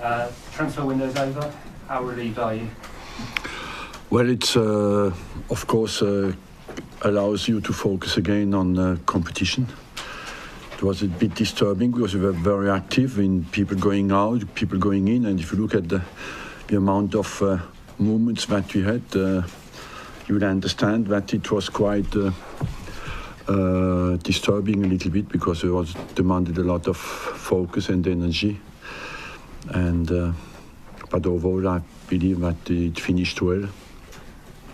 Transfer window's over. How relieved are you? Well, it's of course allows you to focus again on competition. It was a bit disturbing because we were very active in people going out, people going in, and if you look at the amount of movements that we had, you would understand that it was quite disturbing a little bit because it was demanded a lot of focus and energy. And but overall, I believe that it finished well.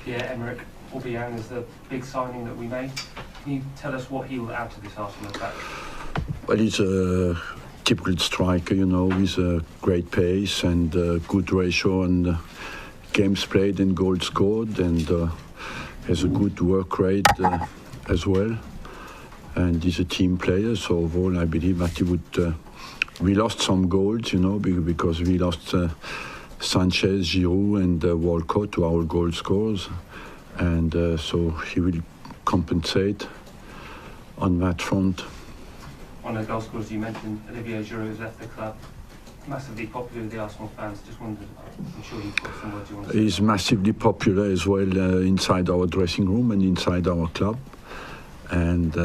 Pierre-Emerick Aubameyang is the big signing that we made. Can you tell us what he will add to this Arsenal attack? Well, he's a typical striker, you know, with a great pace and good ratio on games played and goals scored, and has a good work rate as well. And he's a team player, so overall I believe that he would... we lost some goals, you know, because we lost Sanchez, Giroud and Walcott to our goal scorers. And so he will compensate on that front. One of the goal scorers you mentioned, Olivier Giroud, has left the club. Massively popular with the Arsenal fans. Just wondered, I'm sure you've got some words you want to say. He's massively popular as well inside our dressing room and inside our club. And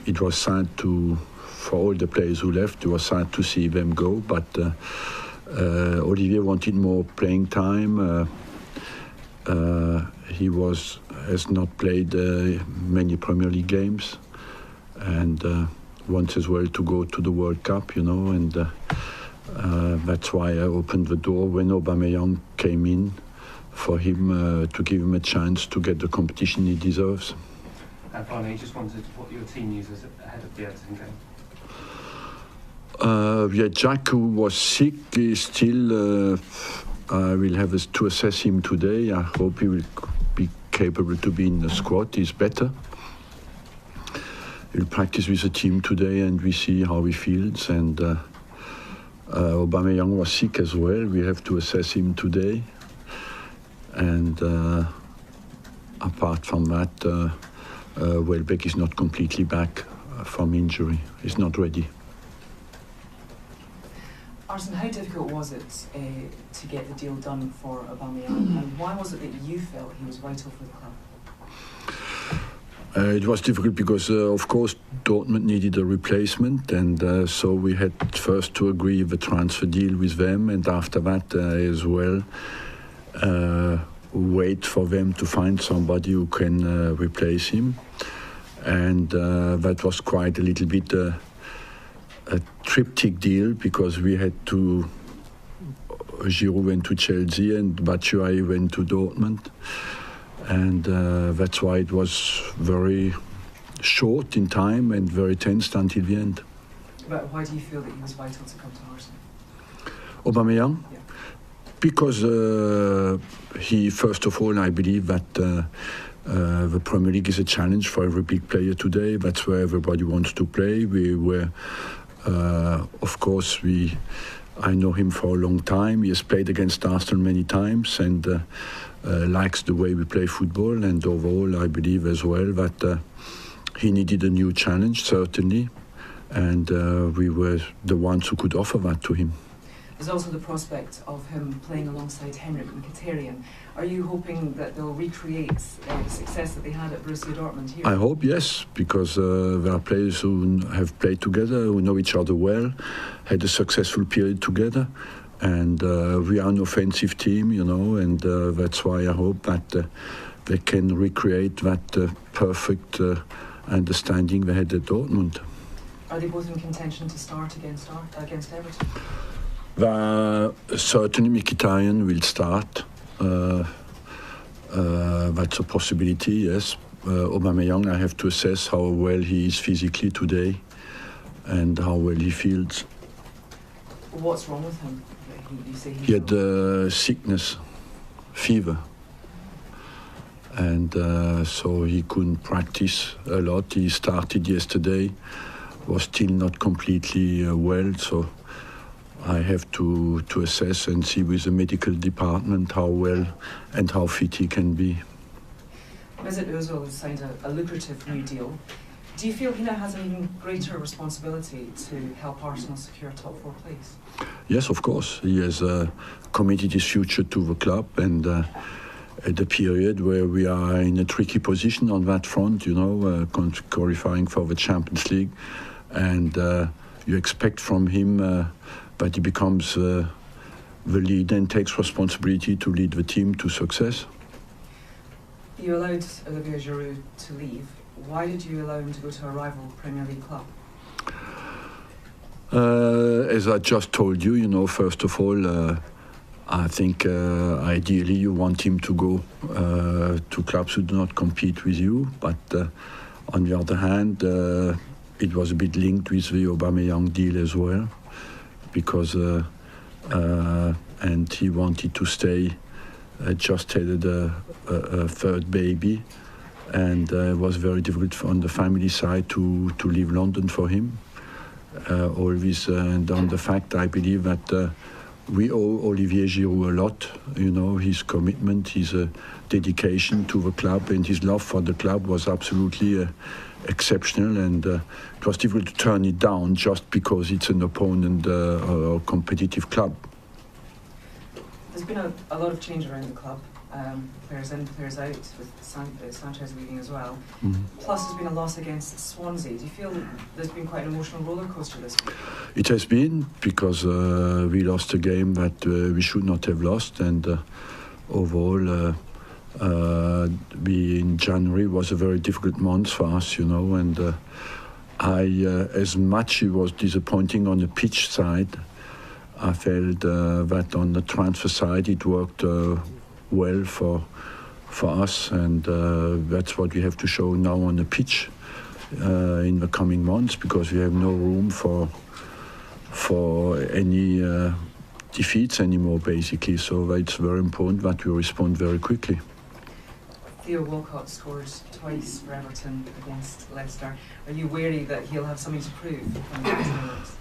it was sad for all the players who left, it was sad to see them go. But Olivier wanted more playing time. He has not played many Premier League games, and wants as well to go to the World Cup, you know, and that's why I opened the door when Aubameyang came in, for him to give him a chance to get the competition he deserves. And finally, just wondered what your team uses ahead of the Everton game. Jack, who was sick, is still... I will have to assess him today. I hope he will be capable to be in the squad. He's better. He'll practice with the team today and we see how he feels. And Aubameyang was sick as well. We have to assess him today. And apart from that, Welbeck is not completely back from injury. He's not ready. Arsene, how difficult was it to get the deal done for Aubameyang, and why was it that you felt he was vital for the club? It was difficult because, of course, Dortmund needed a replacement, and so we had first to agree the transfer deal with them, and after that as well wait for them to find somebody who can replace him. And that was quite a little bit a triptych deal, because we had to... Giroud went to Chelsea and Batshuayi went to Dortmund. And that's why it was very short in time and very tense until the end. But why do you feel that he was vital to come to Arsenal? Aubameyang? Yeah. Because he, first of all, I believe that the Premier League is a challenge for every big player today. That's where everybody wants to play. We were, of course, I know him for a long time. He has played against Arsenal many times and likes the way we play football. And overall, I believe as well that he needed a new challenge, certainly. And we were the ones who could offer that to him. There's also the prospect of him playing alongside Henrik Mkhitaryan. Are you hoping that they'll recreate the success that they had at Borussia Dortmund here? I hope, yes, because there are players who have played together, who know each other well, had a successful period together, and we are an offensive team, you know, and that's why I hope that they can recreate that perfect understanding they had at Dortmund. Are they both in contention to start against Everton? Certainly Mkhitaryan will start. That's a possibility, yes. Aubameyang, I have to assess how well he is physically today and how well he feels. What's wrong with him? You say he had sickness, fever. And so he couldn't practice a lot. He started yesterday, was still not completely well, so I have to assess and see with the medical department how well and how fit he can be. Mesut Ozil has signed a lucrative new deal. Do you feel he now has an even greater responsibility to help Arsenal secure top 4 place? Yes, of course. He has committed his future to the club, and at the period where we are in a tricky position on that front, qualifying for the Champions League, and you expect from him that he becomes the leader and takes responsibility to lead the team to success. You allowed Olivier Giroud to leave. Why did you allow him to go to a rival Premier League club? As I just told you, first of all, I think ideally you want him to go to clubs who do not compete with you. But on the other hand, it was a bit linked with the Aubameyang deal as well, because and he wanted to stay. Just had a third baby, and it was very difficult on the family side to leave London for him. Always, and on the fact, I believe that we owe Olivier Giroud a lot. His commitment, his dedication to the club, and his love for the club was absolutely exceptional, and it was difficult to turn it down just because it's an opponent or competitive club. There's been a lot of change around the club, players in, players out, with Sanchez leaving as well. Mm-hmm. Plus there's been a loss against Swansea. Do you feel there's been quite an emotional roller coaster this week? It has been, because we lost a game that we should not have lost, and overall in January was a very difficult month for us, and as much it was disappointing on the pitch side, I felt that on the transfer side it worked well for us, and that's what we have to show now on the pitch in the coming months, because we have no room for any defeats anymore, basically. So it's very important that we respond very quickly. Theo Walcott scored twice for Everton against Leicester. Are you wary that he'll have something to prove when he gets minutes?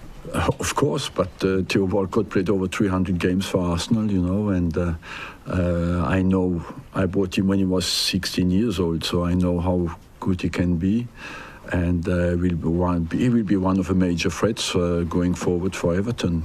Of course, but Theo Walcott played over 300 games for Arsenal, and I know I bought him when he was 16 years old, so I know how good he can be, and he will be one of the major threats going forward for Everton.